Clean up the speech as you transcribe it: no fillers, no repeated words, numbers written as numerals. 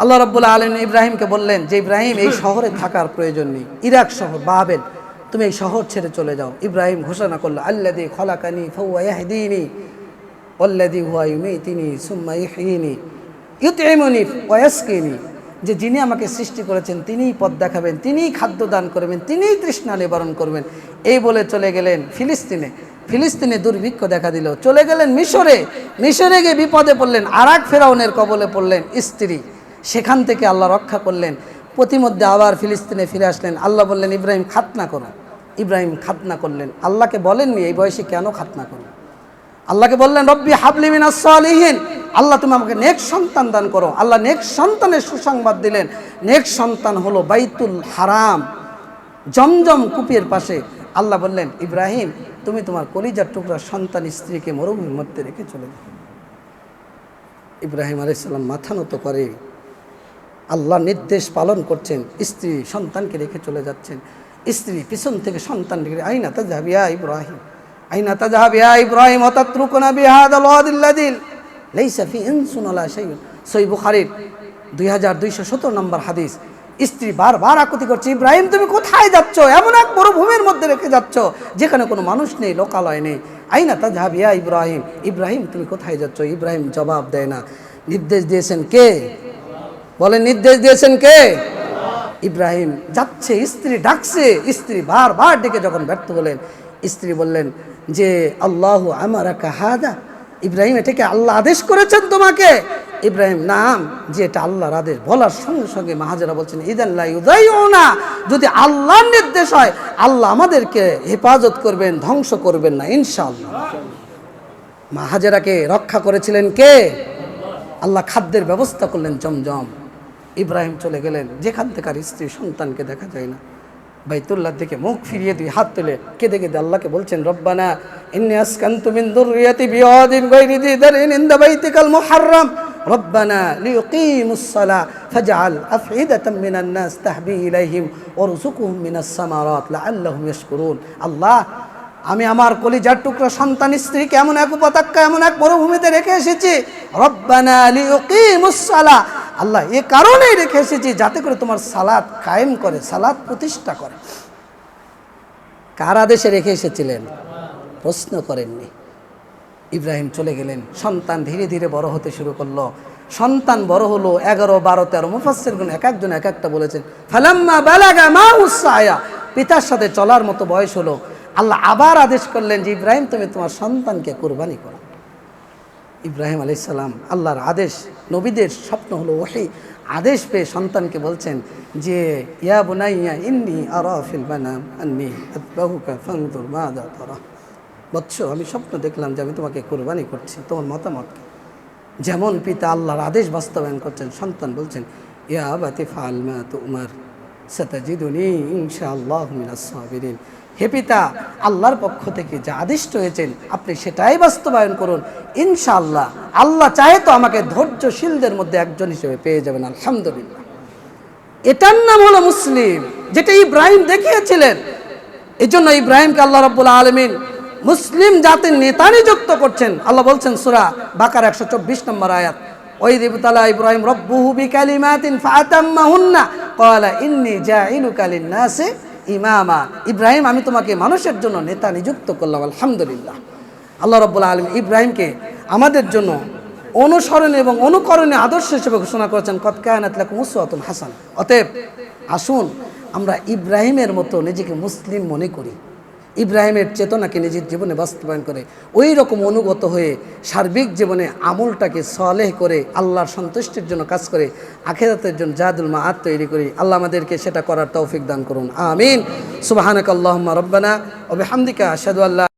আল্লাহ রাব্বুল আলামিন ইব্রাহিমকে বললেন যে ইব্রাহিম এই শহরে থাকার প্রয়োজন নেই, ইরাক শহর বাবেল, তুমি এই শহর ছেড়ে চলে যাও। ইব্রাহিম ঘোষণা করলো আল্লাযী খলাকানি ফাহুয়া ইয়াহদিনি ওয়াল্লাযী হুয়া ইউমীতুনি সুম্মা ইহয়িনি ইউতঈমুনি ওয়া ইয়াসকিনি, যে যিনি আমাকে সৃষ্টি করেছেন তিনিই পথ দেখাবেন, তিনিই খাদ্য দান করবেন, তিনিই তৃষ্ণা নিবারণ করবেন। এই বলে চলে গেলেন ফিলিস্তিনে দুর্ভিক্ষ দেখা দিল। চলে গেলেন মিশরে গিয়ে বিপদে পড়লেন, আরাক ফেরাউনের কবলে পড়লেন স্ত্রী, সেখান থেকে আল্লাহ রক্ষা করলেন। প্রতিমধ্যে আবার ফিলিস্তিনে ফিরে আসলেন। আল্লাহ বললেন ইব্রাহিম খাতনা করো। ইব্রাহিম খাতনা করলেন। আল্লাহকে বলেননি এই বয়সে কেন খাতনা করলেন। আল্লাহকে বললেন রব্বি হাবলি মিনাস সালিহিন, আল্লাহ তুমি আমাকে নেক্সট সন্তান দান করো। আল্লাহ নেক্সট সন্তানের সুসংবাদ দিলেন। নেক্সট সন্তান হলো বাইতুল হারাম, জমজম কূপের পাশে। আল্লাহ বললেন ইব্রাহিম তুমি তোমার কলিজার টুকরা সন্তান স্ত্রীকে মরুভূমির মধ্যে রেখে চলে যাও। ইব্রাহিম আলাইহিস সালাম মাথা নত করে আল্লাহ নির্দেশ পালন করছেন, স্ত্রী সন্তানকে রেখে চলে যাচ্ছেন। স্ত্রী পিছন থেকে সন্তান রেখে আইনা তাযহাব ইয়া ইব্রাহিম, আইনা তাযহাব ইয়া ইব্রাহিম ওয়াতাতরুকুনা বিহাদাল ওয়াদিল্লাযী লাইসা ফি ইনসুন ওয়ালা শাইউন। সহিহ বুখারীর 2217 নম্বর হাদিস। স্ত্রী বারবার আকুতি করছে ইব্রাহিম তুমি কোথায় যাচ্ছ, এমন এক মরুভূমির মধ্যে রেখে যাচ্ছ যেখানে কোনো মানুষ নেই, লোকালয় নেই। আইনা তাযহাব ইয়া ইব্রাহিম, ইব্রাহিম তুমি কোথায় যাচ্ছ। ইব্রাহিম জবাব দেয় না। নির্দেশ দিয়েছেন কে বলেন, নির্দেশ দিয়েছেন কে? ইব্রাহিম যাচ্ছে, স্ত্রী ডাকছে, স্ত্রী বারবার ডেকে যখন ব্যর্থ হলেন, স্ত্রী বললেন যে আল্লাহু আমারাকা হাদা, ইব্রাহিম এটাকে আল্লাহ আদেশ করেছেন তোমাকে? ইব্রাহিম নাম, যে এটা আল্লাহর আদেশ। বলার সঙ্গে সঙ্গে মা হাজেরা বলছেন ইযান লা ইউযাইউনা, যদি আল্লাহর নির্দেশ হয় আল্লাহ আমাদেরকে হেফাজত করবেন, ধ্বংস করবেন না ইনশাআল্লাহ। মা হাজেরাকে রক্ষা করেছিলেন কে? আল্লাহ খাদ্যের ব্যবস্থা করলেন জমজম। ইব্রাহিম চলে গেলেন, যেখান থেকে আর স্ত্রী সন্তানকে দেখা যায় না। বাইতুল্লাহর দিকে মুখ ফিরিয়ে দুই হাত তুলে কেঁদে কেঁদে আল্লাহকে বলছেন রব্বানা ইন্নী আসকানতু মিন যুররিয়াতি বিওয়াদিন গায়রি যি যারইন ইনদা বাইতিকাল মুহাররাম রব্বানা লিয়ুকিমুস সালাহ ফাজআল আফইদাতাম মিনান নাস তাহবি ইলাইহিম ওয়ারযুকহুম মিনাস সামারাত লাআল্লাহুম ইয়াশকুরুন। আল্লাহ আমি আমার কলিজার টুকরা সন্তান স্ত্রীকে এমন এক উপত্যকা, এমন এক মরুভূমিতে রেখে এসেছি। রব্বানা লিয়ুকিমুস সালাহ, আল্লাহ এ কারণেই রেখে এসেছি যাতে করে তোমার সালাত কায়েম করে, সালাত প্রতিষ্ঠা করে। কার আদেশে রেখে এসেছিলেন? প্রশ্ন করেননি। ইব্রাহিম চলে গেলেন। সন্তান ধীরে ধীরে বড় হতে শুরু করলো। সন্তান বড় হলো 11, 12, 13 মুফাসসিরগণ এক একজন এক একটা বলেছেন। ফালাম্মা বালাগা মাউস সায়া, পিতার সাথে চলার মতো বয়স হলো। আল্লাহ আবার আদেশ করলেন যে ইব্রাহিম তুমি তোমার সন্তানকে কুরবানি করো। ইব্রাহিম আলাইহিস সালাম আল্লাহর আদেশ, নবীদের স্বপ্ন হলো ওহী, আদেশ পেয়ে সন্তানকে বলছেন যে ইয়া বুনাইয়া ইন্নী আরা ফিল মানাম আন্নী আযবাহুকা ফানজুর মাযা তারা, বৎস আমি স্বপ্ন দেখলাম যে আমি তোমাকে কুরবানি করছি, তোমার মতামত কি? যেমন পিতা আল্লাহর আদেশ বাস্তবায়ন করছেন, সন্তান বলছেন ইয়া আবাতি ফাআল মা তুমার সাতাজিদুনি ইনশাআল্লাহু মিনাস সাবিরিন। হে পিতা, আল্লাহর পক্ষ থেকে যা আদেশ হয়েছেন আপনি সেটাই বাস্তবায়ন করুন, ইনশাআল্লাহ আল্লাহ চাহে তো আমাকে ধৈর্যশীলদের মধ্যে একজন হিসেবে পেয়ে যাবেন। আলহামদুলিল্লাহ, এটার নাম হলো মুসলিম, যেটা ইব্রাহিম দেখিয়েছিলেন। এই জন্য ইব্রাহিমকে আল্লাহ রাব্বুল আলামিন মুসলিম জাতির নেতা নিযুক্ত করছেন। আল্লাহ বলছেন সূরা বাকারা 124 নম্বর আয়াত, ওয়াইদ ইবতালা ইব্রাহিম রাব্বুহু বিকালিমাতিন ফাআতাম্মাহুন্না ক্বালা ইন্নী জাইলুকা লিন-নাসি ইমামা। ইব্রাহিম আমি তোমাকে মানুষের জন্য নেতা নিযুক্ত করলাম। আলহামদুলিল্লাহ, আল্লাহ রাব্বুল আলামিন ইব্রাহিমকে আমাদের জন্য অনুসরণীয় এবং অনুকরণীয় আদর্শ হিসেবে ঘোষণা করেছেন, কদ কানাত লাকুম উসওয়াতুন হাসানাহ। অতএব আসুন আমরা ইব্রাহিমের মতো নিজেকে মুসলিম মনে করি, ইব্রাহিমের চেতনাকে নিজের জীবনে বাস্তবায়ন করে ওই রকম অনুগত হয়ে সার্বিক জীবনে আমলটাকে সালেহ করে আল্লাহর সন্তুষ্টির জন্য কাজ করে আখিরাতের জন্য জাদুল মাআদ তৈরি করি। আল্লাহ আমাদেরকে সেটা করার তৌফিক দান করুন, আমিন। সুবহানাকাল্লাহুম্মা রাব্বানা ওয়া বিহামদিকা আশহাদু আল্লা